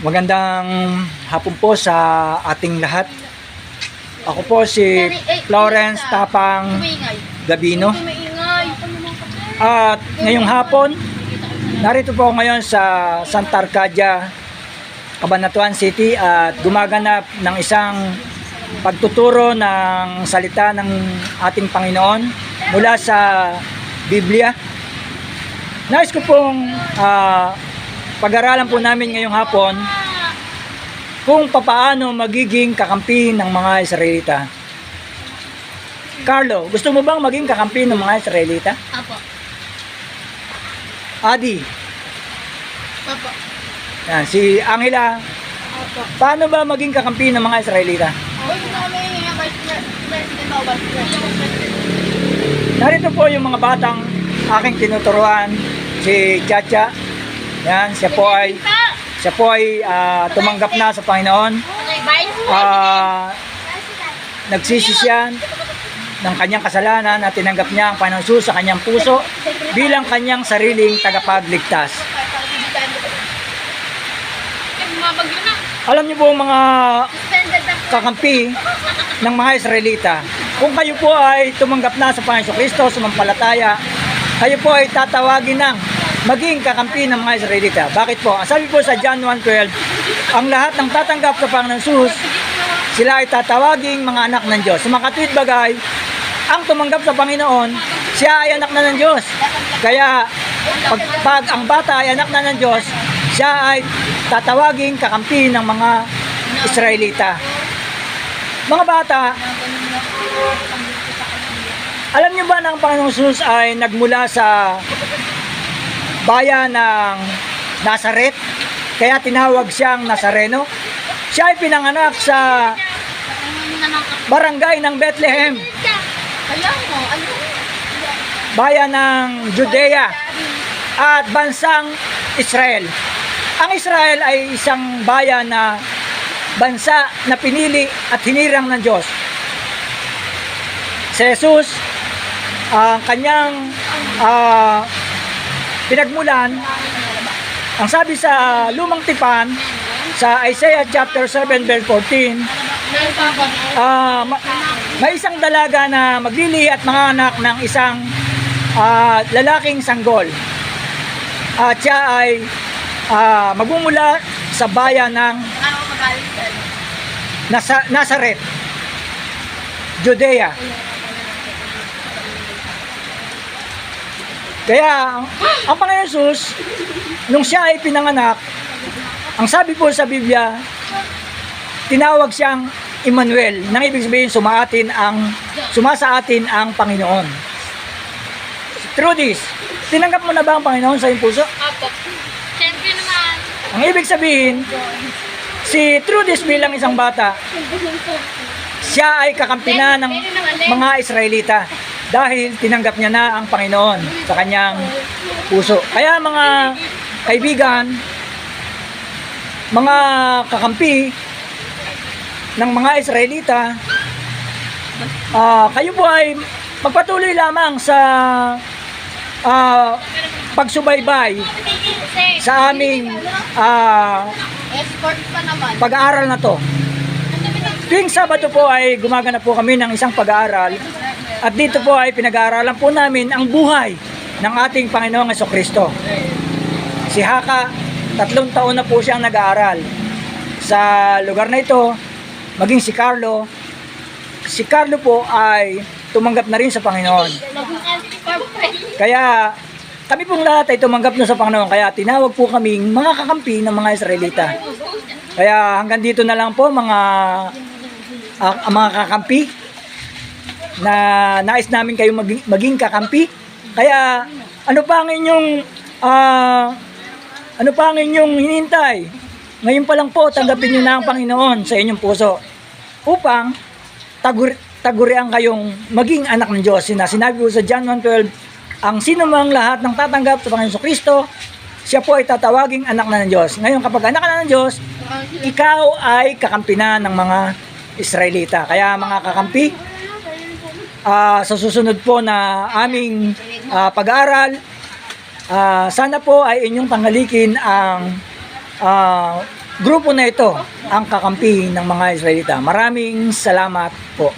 Magandang hapon po sa ating lahat. Ako po si Florence Tapang Gabino. At ngayong hapon, narito po ako ngayon sa Santa Arcadia, Cabanatuan City at gumaganap ng isang pagtuturo ng salita ng ating Panginoon mula sa Biblia. Nais ko pong pag-aralan po namin ngayong hapon kung papaano magiging kakampi ng mga Israelita. Carlo, gusto mo bang maging kakampi ng mga Israelita? Apo. Adi? Apo. Yan, si Angela, Apo. paano ba maging kakampi ng mga Israelita? Gusto namin yung vice president o vice president. Narito po yung mga batang aking tinuturuan, si Chacha. Yan, siya po ay tumanggap na sa Panginoon. Nagsisisyan ng kanyang kasalanan at tinanggap niya ang Panginoon Jesus sa kanyang puso bilang kanyang sariling tagapagligtas. Alam niyo po mga kakampi ng mga Israelita, kung kayo po ay tumanggap na sa Panginoon Kristo, sumampalataya, kayo po ay tatawagin ng maging kakampi ng mga Israelita. Bakit po? Sabi po sa John 1:12, ang lahat ng tatanggap sa Panginoon Jesus, sila ay tatawaging mga anak ng Diyos. Sa makatwid bagay, ang tumanggap sa Panginoon, siya ay anak na ng Diyos. Kaya, pag ang bata ay anak na ng Diyos, siya ay tatawaging kakampi ng mga Israelita. Mga bata, alam niyo ba na ang Panginoon Jesus ay nagmula sa bayan ng Nazaret, kaya tinawag siyang Nazareno? Siya ay pinanganak sa barangay ng Bethlehem, bayan ng Judea at bansang Israel. Ang Israel ay isang bayan na bansa na pinili at hinirang ng Diyos. Si Jesus, ang kanyang pinagmulan, ang sabi sa Lumang Tipan, sa Isaiah chapter 7 verse 14, may isang dalaga na maglili at manganak ng isang lalaking sanggol. At siya ay magmumula sa bayan ng Nazaret, Judea. Kaya ang Panginoon Jesus, nung siya ay pinanganak, ang sabi po sa Biblia, tinawag siyang Emmanuel, nang ibig sabihin sumasa atin ang Panginoon. Through this, tinanggap mo na ba ang Panginoon sa iyong puso? Apo. Siyempre naman. Ang ibig sabihin, si Trudis bilang isang bata, siya ay kakampi na ng mga Israelita dahil tinanggap niya na ang Panginoon sa kanyang puso. Kaya mga kaibigan, mga kakampi ng mga Israelita, kayo po ay magpatuloy lamang sa pagsubaybay sa aming pag-aaral na to. Tuwing Sabado po ay gumaganap po kami ng isang pag-aaral at dito po ay pinag-aaralan po namin ang buhay ng ating Panginoong Jesucristo. Si Haka, 3 taon na po siyang nag-aaral sa lugar na ito, maging si Carlo. Si Carlo po ay tumanggap na rin sa Panginoon. Kaya kami pong lahat ay tumanggap na sa Panginoon, kaya tinawag po kaming mga kakampi ng mga Israelita. Kaya hanggang dito na lang po mga kakampi na nais namin kayo maging kakampi. Kaya ano pa ang inyong hinihintay? Ngayon pa lang po, tanggapin niyo na ang Panginoon sa inyong puso upang tagurian kayong maging anak ng Diyos. Sinabi ko sa John 1:12, ang sino mang lahat ng tatanggap sa Panginoon Kristo, siya po ay tatawaging anak na ng Diyos. Ngayon, kapag anak na ng Diyos, ikaw ay kakampi na ng mga Israelita. Kaya mga kakampi, sa susunod po na aming pag-aaral, sana po ay inyong tanghalikin ang grupo na ito ang kakampi ng mga Israelita. Maraming salamat po.